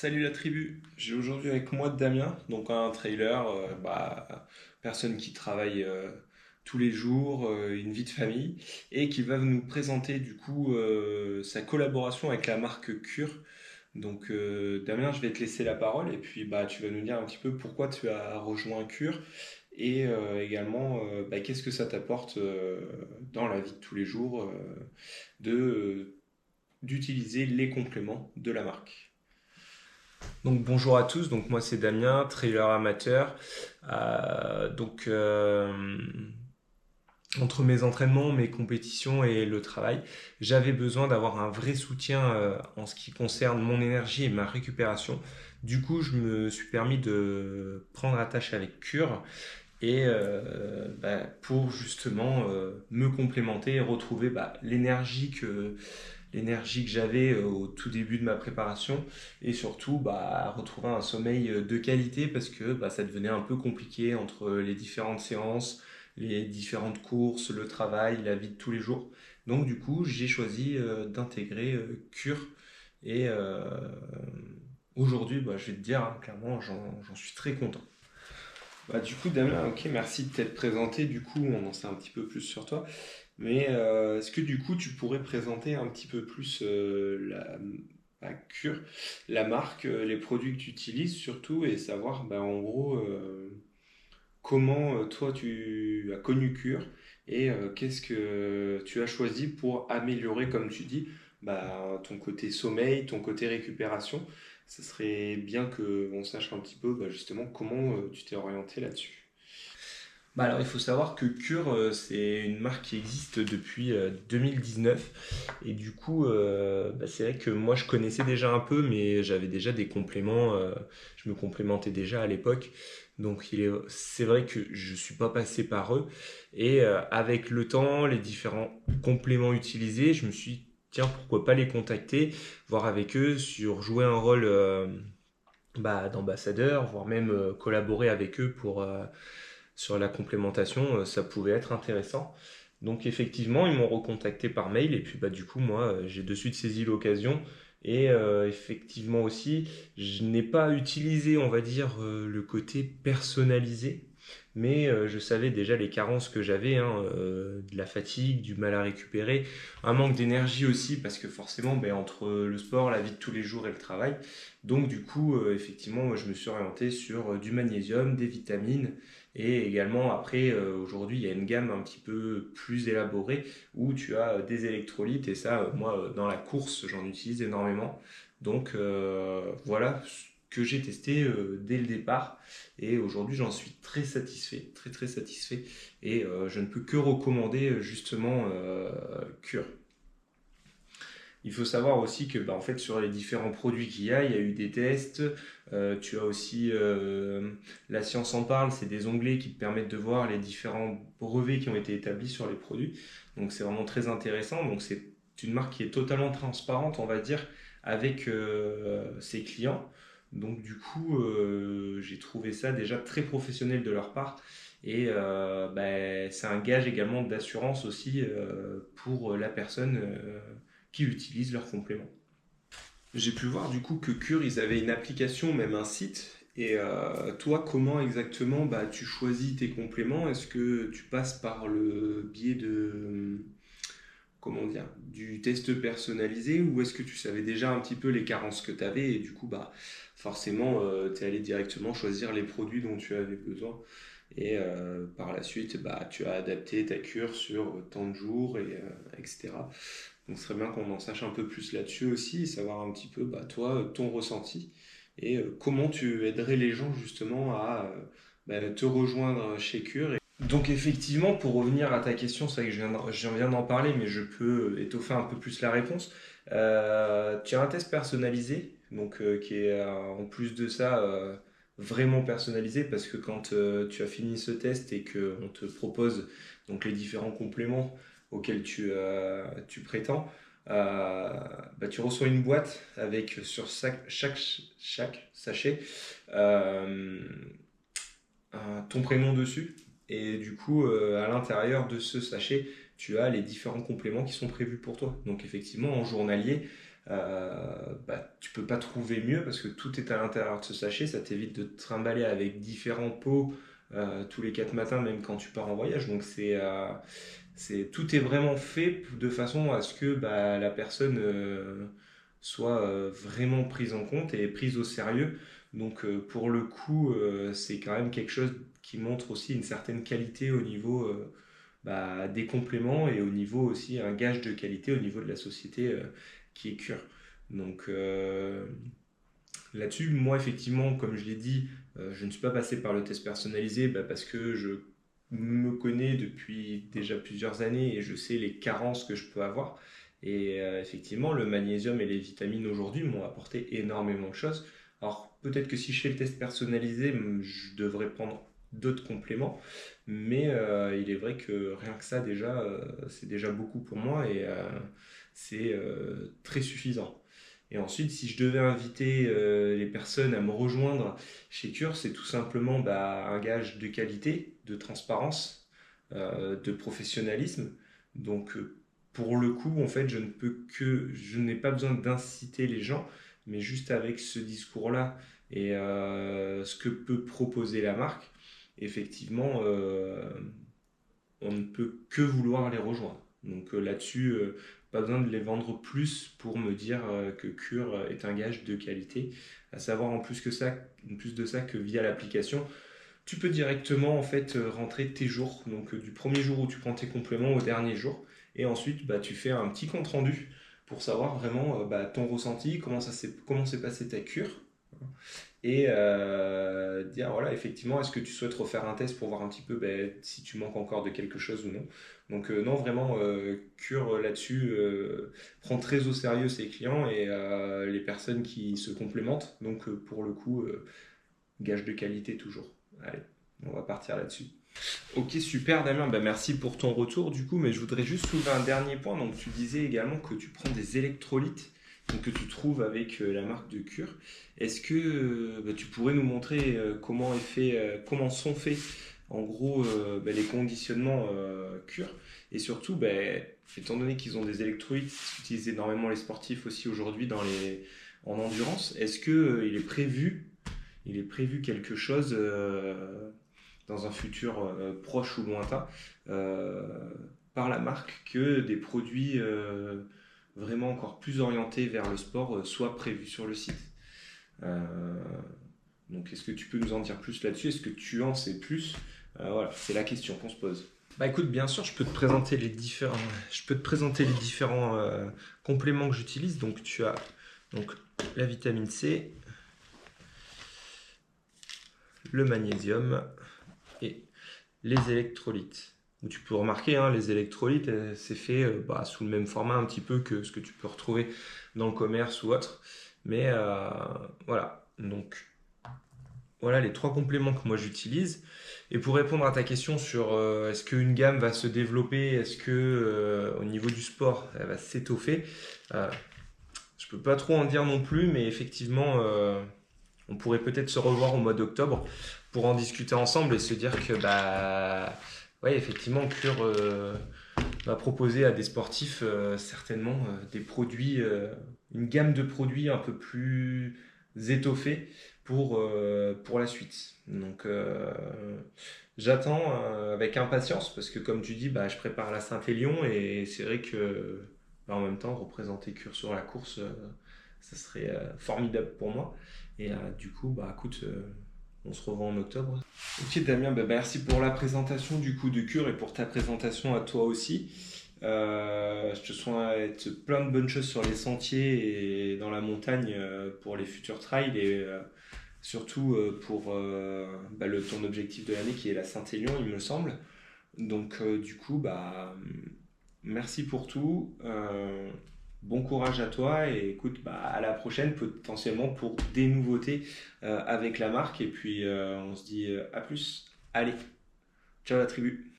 Salut la tribu, j'ai aujourd'hui avec moi Damien, donc un trailer, personne qui travaille tous les jours, une vie de famille, et qui va nous présenter du coup sa collaboration avec la marque Cure. Donc Damien, je vais te laisser la parole et puis tu vas nous dire un petit peu pourquoi tu as rejoint Cure et également qu'est-ce que ça t'apporte dans la vie de tous les jours d'utiliser les compléments de la marque. Donc bonjour à tous, donc moi c'est Damien, trailer amateur. Donc entre mes entraînements, mes compétitions et le travail, j'avais besoin d'avoir un vrai soutien en ce qui concerne mon énergie et ma récupération. Du coup, je me suis permis de prendre attache avec Cure et pour justement me complémenter et retrouver l'énergie que j'avais au tout début de ma préparation et surtout retrouver un sommeil de qualité parce que ça devenait un peu compliqué entre les différentes séances, les différentes courses, le travail, la vie de tous les jours. Donc du coup, j'ai choisi d'intégrer Cure et aujourd'hui, je vais te dire, hein, clairement, j'en suis très content. Du coup, Damien, ok, merci de t'être présenté. Du coup, on en sait un petit peu plus sur toi. Mais est-ce que du coup, tu pourrais présenter un petit peu plus la cure, la marque, les produits que tu utilises surtout, et savoir en gros comment toi tu as connu Cure et qu'est-ce que tu as choisi pour améliorer, comme tu dis, ton côté sommeil, ton côté récupération. Ça serait bien qu'on sache un petit peu justement comment tu t'es orienté là-dessus. Alors, il faut savoir que Cure, c'est une marque qui existe depuis 2019. Et du coup, c'est vrai que moi, je connaissais déjà un peu, mais j'avais déjà des compléments. Je me complémentais déjà à l'époque. Donc, c'est vrai que je ne suis pas passé par eux. Et avec le temps, les différents compléments utilisés, je me suis dit, tiens, pourquoi pas les contacter, voir avec eux sur jouer un rôle d'ambassadeur, voire même collaborer avec eux sur la complémentation, ça pouvait être intéressant. Donc effectivement, ils m'ont recontacté par mail et puis du coup, moi, j'ai de suite saisi l'occasion. Et effectivement aussi, je n'ai pas utilisé, on va dire, le côté personnalisé, mais je savais déjà les carences que j'avais, hein, de la fatigue, du mal à récupérer, un manque d'énergie aussi, parce que forcément, entre le sport, la vie de tous les jours et le travail, donc du coup, effectivement, moi, je me suis orienté sur du magnésium, des vitamines, et également, après, aujourd'hui, il y a une gamme un petit peu plus élaborée où tu as des électrolytes. Et ça, moi, dans la course, j'en utilise énormément. Donc, voilà ce que j'ai testé dès le départ. Et aujourd'hui, j'en suis très satisfait, très très satisfait. Et je ne peux que recommander justement Cure. Il faut savoir aussi que en fait, sur les différents produits qu'il y a eu des tests. Tu as aussi La Science en parle, c'est des onglets qui te permettent de voir les différents brevets qui ont été établis sur les produits. Donc c'est vraiment très intéressant. Donc c'est une marque qui est totalement transparente, on va dire, avec ses clients. Donc du coup, j'ai trouvé ça déjà très professionnel de leur part. Et c'est un gage également d'assurance aussi pour la personne qui utilise leurs compléments. J'ai pu voir du coup que Cure, ils avaient une application, même un site. Et toi, comment exactement tu choisis tes compléments? Est-ce que tu passes par le biais comment dire, du test personnalisé ou est-ce que tu savais déjà un petit peu les carences que tu avais et du coup, forcément, tu es allé directement choisir les produits dont tu avais besoin et par la suite, tu as adapté ta cure sur tant de jours etc. Donc, ce serait bien qu'on en sache un peu plus là-dessus aussi, et savoir un petit peu, toi, ton ressenti et comment tu aiderais les gens justement à te rejoindre chez Cure. Donc, effectivement, pour revenir à ta question, c'est vrai que je viens d'en parler, mais je peux étoffer un peu plus la réponse. Tu as un test personnalisé, donc qui est en plus de ça vraiment personnalisé, parce que quand tu as fini ce test et qu'on te propose donc les différents compléments auxquels tu prétends, tu reçois une boîte avec sur chaque sachet euh, ton prénom dessus. Et du coup, à l'intérieur de ce sachet, tu as les différents compléments qui sont prévus pour toi. Donc effectivement, en journalier, tu peux pas trouver mieux parce que tout est à l'intérieur de ce sachet. Ça t'évite de te trimballer avec différents pots tous les 4 matins, même quand tu pars en voyage. Donc tout est vraiment fait de façon à ce que la personne soit vraiment prise en compte et prise au sérieux. Donc pour le coup, c'est quand même quelque chose qui montre aussi une certaine qualité au niveau des compléments et au niveau aussi un gage de qualité au niveau de la société qui est Cure. Donc là-dessus, moi effectivement, comme je l'ai dit, je ne suis pas passé par le test personnalisé parce que je me connais depuis déjà plusieurs années et je sais les carences que je peux avoir. Et effectivement, le magnésium et les vitamines aujourd'hui m'ont apporté énormément de choses. Alors peut-être que si je fais le test personnalisé, je devrais prendre d'autres compléments, mais il est vrai que rien que ça déjà, c'est déjà beaucoup pour moi et c'est très suffisant. Et ensuite, si je devais inviter les personnes à me rejoindre chez Cure, c'est tout simplement un gage de qualité, de transparence, de professionnalisme. Donc, pour le coup, en fait, je n'ai pas besoin d'inciter les gens, mais juste avec ce discours-là et ce que peut proposer la marque, effectivement, on ne peut que vouloir les rejoindre. Donc là-dessus, pas besoin de les vendre plus pour me dire que Cure est un gage de qualité. À savoir en plus de ça que via l'application, tu peux directement en fait rentrer tes jours, donc du premier jour où tu prends tes compléments au dernier jour, et ensuite tu fais un petit compte rendu pour savoir vraiment ton ressenti, comment s'est passé ta cure, et dire voilà effectivement est-ce que tu souhaites refaire un test pour voir un petit peu si tu manques encore de quelque chose ou non. Donc non vraiment Cure là-dessus prend très au sérieux ses clients et les personnes qui se complémentent. Donc pour le coup gage de qualité toujours. Allez, on va partir là-dessus. Ok, super Damien, merci pour ton retour du coup, mais je voudrais juste soulever un dernier point. Donc tu disais également que tu prends des électrolytes donc, que tu trouves avec la marque de Cure. Est-ce que tu pourrais nous montrer comment sont faits en gros les conditionnements Cure et surtout étant donné qu'ils ont des électrolytes qu'utilisent énormément les sportifs aussi aujourd'hui en endurance, est-ce que il est prévu quelque chose dans un futur proche ou lointain euh, par la marque que des produits vraiment encore plus orientés vers le sport soient prévus sur le site. Euh, donc est-ce que tu peux nous en dire plus là-dessus? Est-ce que tu en sais plus? Voilà, c'est la question qu'on se pose. Bah écoute, bien sûr, je peux te présenter les différents compléments que j'utilise. Donc tu as donc la vitamine C, le magnésium et les électrolytes. Où tu peux remarquer, hein, les électrolytes, c'est fait sous le même format un petit peu que ce que tu peux retrouver dans le commerce ou autre. Mais voilà, donc voilà les trois compléments que moi j'utilise. Et pour répondre à ta question sur est-ce qu'une gamme va se développer, est-ce que au niveau du sport, elle va s'étoffer, euh, je peux pas trop en dire non plus, mais effectivement, on pourrait peut-être se revoir au mois d'octobre pour en discuter ensemble et se dire que ouais, effectivement, Cure va proposer à des sportifs certainement des produits, une gamme de produits un peu plus étoffée pour la suite. Donc j'attends avec impatience parce que comme tu dis, je prépare la Saint-Élion et c'est vrai que en même temps, représenter Cure sur la course, ça serait formidable pour moi. Et du coup, écoute, on se revoit en octobre. Ok Damien, merci pour la présentation du coup de Cure et pour ta présentation à toi aussi. Je te souhaite plein de bonnes choses sur les sentiers et dans la montagne pour les futurs trails et surtout pour ton objectif de l'année qui est la Saint-Élion, il me semble. Donc du coup, merci pour tout. Bon courage à toi et écoute, à la prochaine potentiellement pour des nouveautés avec la marque et puis on se dit à plus. Allez, ciao la tribu.